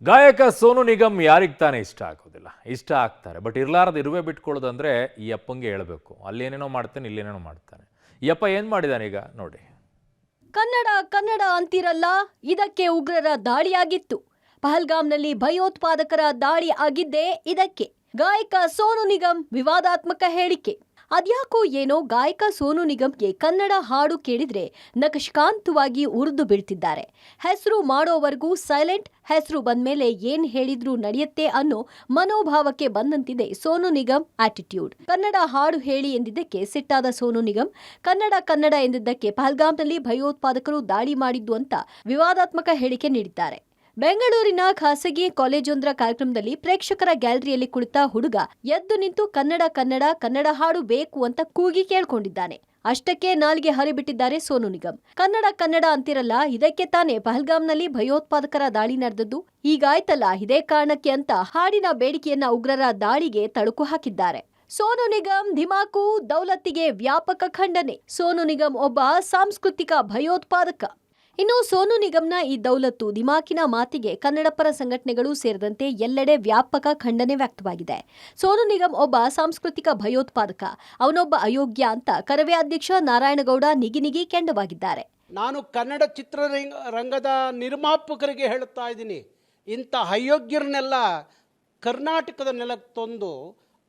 ಗಾಯಕ ಸೋನು ನಿಗಮ್ ಯಾರಿಗೆ ತಾನೇ ಇಷ್ಟ ಆಗೋದಿಲ್ಲ, ಇಷ್ಟ ಆಗ್ತಾರೆ. ಬಟ್ ಇರ್ಲಾರದು ಇರುವೆ ಬಿಟ್ಕೊಳ್ಳೋದಂದ್ರೆ ಈ ಅಪ್ಪಂಗೆ ಹೇಳಬೇಕು. ಅಲ್ಲೇನೇನೋ ಮಾಡ್ತಾನೆ, ಇಲ್ಲೇನೇನೋ ಮಾಡ್ತಾನೆ. ಈ ಅಪ್ಪ ಏನ್ ಮಾಡಿದಾನೆ ಈಗ ನೋಡಿ. ಕನ್ನಡ ಕನ್ನಡ ಅಂತಿರಲ್ಲ, ಇದಕ್ಕೆ ಉಗ್ರರ ದಾಳಿಯಾಗಿತ್ತು. ಪಹಲ್ಗಾಮ್ನಲ್ಲಿ ಭಯೋತ್ಪಾದಕರ ದಾಳಿ ಆಗಿದ್ದೇ ಇದಕ್ಕೆ. ಗಾಯಕ ಸೋನು ನಿಗಮ್ ವಿವಾದಾತ್ಮಕ ಹೇಳಿಕೆ. ಅದ್ಯಾಕೋ ಏನೋ ಗಾಯಕ ಸೋನು ನಿಗಮ್ಗೆ ಕನ್ನಡ ಹಾಡು ಕೇಳಿದ್ರೆ ನಕಶಕಾಂತವಾಗಿ ಉರಿದು ಬೀಳ್ತಿದ್ದಾರೆ. ಹೆಸರು ಮಾಡೋವರೆಗೂ ಸೈಲೆಂಟ್, ಹೆಸರು ಬಂದ್ಮೇಲೆ ಏನ್ ಹೇಳಿದ್ರೂ ನಡೆಯುತ್ತೆ ಅನ್ನೋ ಮನೋಭಾವಕ್ಕೆ ಬಂದಂತಿದೆ ಸೋನು ನಿಗಮ್ ಆಟಿಟ್ಯೂಡ್. ಕನ್ನಡ ಹಾಡು ಹೇಳಿ ಎಂದಿದ್ದಕ್ಕೆ ಸಿಟ್ಟಾದ ಸೋನು ನಿಗಮ್ ಕನ್ನಡ ಕನ್ನಡ ಎಂದಿದ್ದಕ್ಕೆ ಪಹಲ್ಗಾಮ್ನಲ್ಲಿ ಭಯೋತ್ಪಾದಕರು ದಾಳಿ ಮಾಡಿದ್ದು ಅಂತ ವಿವಾದಾತ್ಮಕ ಹೇಳಿಕೆ ನೀಡಿದ್ದಾರೆ. ಬೆಂಗಳೂರಿನ ಖಾಸಗಿ ಕಾಲೇಜೊಂದರ ಕಾರ್ಯಕ್ರಮದಲ್ಲಿ ಪ್ರೇಕ್ಷಕರ ಗ್ಯಾಲರಿಯಲ್ಲಿ ಕುಳಿತ ಹುಡುಗ ಎದ್ದು ನಿಂತು ಕನ್ನಡ ಕನ್ನಡ ಕನ್ನಡ ಹಾಡು ಬೇಕು ಅಂತ ಕೂಗಿ ಕೇಳ್ಕೊಂಡಿದ್ದಾನೆ. ಅಷ್ಟಕ್ಕೆ ನಾಲಿಗೆ ಹರಿಬಿಟ್ಟಿದ್ದಾರೆ ಸೋನು ನಿಗಮ್. ಕನ್ನಡ ಕನ್ನಡ ಅಂತಿರಲ್ಲ, ಇದಕ್ಕೆ ತಾನೇ ಪಹಲ್ಗಾಮ್ನಲ್ಲಿ ಭಯೋತ್ಪಾದಕರ ದಾಳಿ ನಡೆದದ್ದು. ಹೀಗಾಯ್ತಲ್ಲ, ಇದೇ ಕಾರಣಕ್ಕೆ ಅಂತ ಹಾಡಿನ ಬೇಡಿಕೆಯನ್ನ ಉಗ್ರರ ದಾಳಿಗೆ ತಳುಕು ಹಾಕಿದ್ದಾರೆ. ಸೋನು ನಿಗಮ್ ಧಿಮಾಕು ದೌಲತ್ತಿಗೆ ವ್ಯಾಪಕ ಖಂಡನೆ. ಸೋನು ನಿಗಮ್ ಒಬ್ಬ ಸಾಂಸ್ಕೃತಿಕ ಭಯೋತ್ಪಾದಕ. ಇನ್ನು ಸೋನು ನಿಗಮ್ನ ಈ ದೌಲತ್ತು ದಿಮಾಕಿನ ಮಾತಿಗೆ ಕನ್ನಡಪರ ಸಂಘಟನೆಗಳು ಸೇರಿದಂತೆ ಎಲ್ಲೆಡೆ ವ್ಯಾಪಕ ಖಂಡನೆ ವ್ಯಕ್ತವಾಗಿದೆ. ಸೋನು ನಿಗಮ್ ಒಬ್ಬ ಸಾಂಸ್ಕೃತಿಕ ಭಯೋತ್ಪಾದಕ, ಅವನೊಬ್ಬ ಅಯೋಗ್ಯ ಅಂತ ಕರವೇ ಅಧ್ಯಕ್ಷ ನಾರಾಯಣಗೌಡ ನಿಗಿ ಕೆಂಡವಾಗಿದ್ದಾರೆ. ನಾನು ಕನ್ನಡ ಚಿತ್ರರಂಗದ ನಿರ್ಮಾಪಕರಿಗೆ ಹೇಳುತ್ತಾ ಇದ್ದೀನಿ, ಇಂಥ ಅಯೋಗ್ಯರನ್ನೆಲ್ಲ ಕರ್ನಾಟಕದ ನೆಲಕ್ಕೆ ತಂದು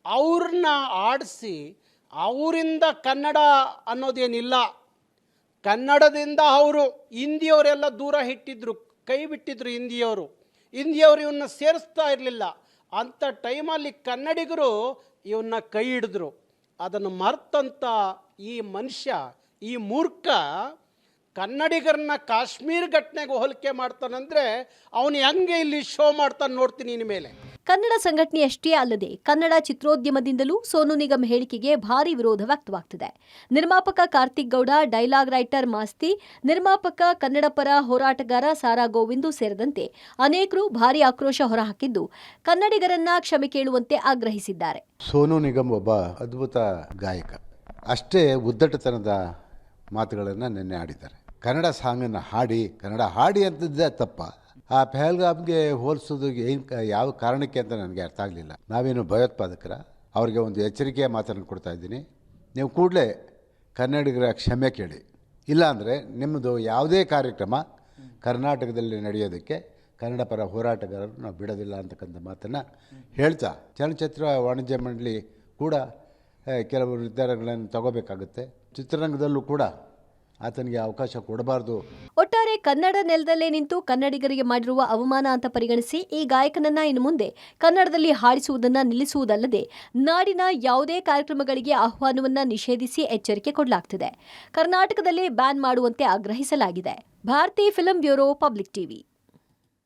ಅವ್ರನ್ನ ಆಡಿಸಿ ಅವರಿಂದ ಕನ್ನಡ ಅನ್ನೋದೇನಿಲ್ಲ. ಕನ್ನಡದಿಂದ ಅವರು ಹಿಂದಿಯವರೆಲ್ಲ ದೂರ ಇಟ್ಟಿದ್ರು, ಕೈ ಬಿಟ್ಟಿದ್ರು. ಹಿಂದಿಯವರು ಇವನ್ನ ಸೇರಿಸ್ತಾ ಇರಲಿಲ್ಲ. ಅಂಥ ಟೈಮಲ್ಲಿ ಕನ್ನಡಿಗರು ಇವನ್ನ ಕೈ ಹಿಡಿದ್ರು. ಅದನ್ನು ಮರ್ತಂಥ ಈ ಮನುಷ್ಯ, ಈ ಮೂರ್ಖ ಕನ್ನಡಿಗರನ್ನ ಕಾಶ್ಮೀರ ಘಟನೆಗೆ ಹೋಲಿಕೆ ಮಾಡ್ತಾನಂದ್ರೆ ಅವನು ಹೆಂಗೆ ಇಲ್ಲಿ ಶೋ ಮಾಡ್ತಾನೆ ನೋಡ್ತೀನಿ ಇನ್ಮೇಲೆ. ಕನ್ನಡ ಸಂಘಟನೆಯಷ್ಟೇ ಅಲ್ಲದೆ ಕನ್ನಡ ಚಿತ್ರೋದ್ಯಮದಿಂದಲೂ ಸೋನು ನಿಗಮ್ ಹೇಳಿಕೆಗೆ ಭಾರಿ ವಿರೋಧ ವ್ಯಕ್ತವಾಗ್ತಿದೆ. ನಿರ್ಮಾಪಕ ಕಾರ್ತಿಕ್ ಗೌಡ, ಡೈಲಾಗ್ ರೈಟರ್ ಮಾಸ್ತಿ, ನಿರ್ಮಾಪಕ ಕನ್ನಡಪರ ಹೋರಾಟಗಾರ ಸಾರಾ ಗೋವಿಂದು ಸೇರಿದಂತೆ ಅನೇಕರು ಭಾರಿ ಆಕ್ರೋಶ ಹೊರಹಾಕಿದ್ದು ಕನ್ನಡಿಗರನ್ನ ಕ್ಷಮೆ ಕೇಳುವಂತೆ ಆಗ್ರಹಿಸಿದ್ದಾರೆ. ಸೋನು ನಿಗಮ್ ಒಬ್ಬ ಅದ್ಭುತ ಗಾಯಕ, ಅಷ್ಟೇ ಉದ್ದಟತನದ ಮಾತುಗಳನ್ನು ನಿನ್ನೆ ಆಡಿದ್ದಾರೆ. ಕನ್ನಡ ಸಾಂಗನ್ನು ಕನ್ನಡ ಹಾಡಿ ಅಂತಿದ್ದೇ ತಪ್ಪ. ಆ ಪಹಲ್ಗಾಮ್ಗೆ ಹೋಲಿಸೋದು ಯಾವ ಕಾರಣಕ್ಕೆ ಅಂತ ನನಗೆ ಅರ್ಥ ಆಗಲಿಲ್ಲ. ನಾವೇನು ಭಯೋತ್ಪಾದಕರ? ಅವ್ರಿಗೆ ಒಂದು ಎಚ್ಚರಿಕೆಯ ಮಾತನ್ನು ಕೊಡ್ತಾ ಇದ್ದೀನಿ. ನೀವು ಕೂಡಲೇ ಕನ್ನಡಿಗರ ಕ್ಷಮೆ ಕೇಳಿ, ಇಲ್ಲಾಂದರೆ ನಿಮ್ಮದು ಯಾವುದೇ ಕಾರ್ಯಕ್ರಮ ಕರ್ನಾಟಕದಲ್ಲಿ ನಡೆಯೋದಕ್ಕೆ ಕನ್ನಡ ಪರ ಹೋರಾಟಗಾರರು ನಾವು ಬಿಡೋದಿಲ್ಲ ಅಂತಕ್ಕಂಥ ಮಾತನ್ನು ಹೇಳ್ತಾ, ಚಲನಚಿತ್ರ ವಾಣಿಜ್ಯ ಮಂಡಳಿ ಕೂಡ ಕೆಲವು ನಿರ್ಧಾರಗಳನ್ನು ತಗೋಬೇಕಾಗುತ್ತೆ. ಚಿತ್ರರಂಗದಲ್ಲೂ ಕೂಡ ಆತನಿಗೆ ಅವಕಾಶ ಕೊಡಬಾರ್ದು. ಒಟ್ಟಾರೆ ಕನ್ನಡ ನೆಲದಲ್ಲೇ ನಿಂತು ಕನ್ನಡಿಗರಿಗೆ ಮಾಡಿರುವ ಅವಮಾನ ಅಂತ ಪರಿಗಣಿಸಿ ಈ ಗಾಯಕನನ್ನ ಇನ್ನು ಮುಂದೆ ಕನ್ನಡದಲ್ಲಿ ಹಾಡಿಸುವುದನ್ನ ನಿಲ್ಲಿಸುವುದಲ್ಲದೆ ನಾಡಿನ ಯಾವುದೇ ಕಾರ್ಯಕ್ರಮಗಳಿಗೆ ಆಹ್ವಾನವನ್ನ ನಿಷೇಧಿಸಿ ಎಚ್ಚರಿಕೆ ಕೊಡಲಾಗ್ತಿದೆ. ಕರ್ನಾಟಕದಲ್ಲಿ ಬ್ಯಾನ್ ಮಾಡುವಂತೆ ಆಗ್ರಹಿಸಲಾಗಿದೆ. ಭಾರತೀಯ ಫಿಲ್ಮ್ ಬ್ಯೂರೋ, ಪಬ್ಲಿಕ್ ಟಿವಿ.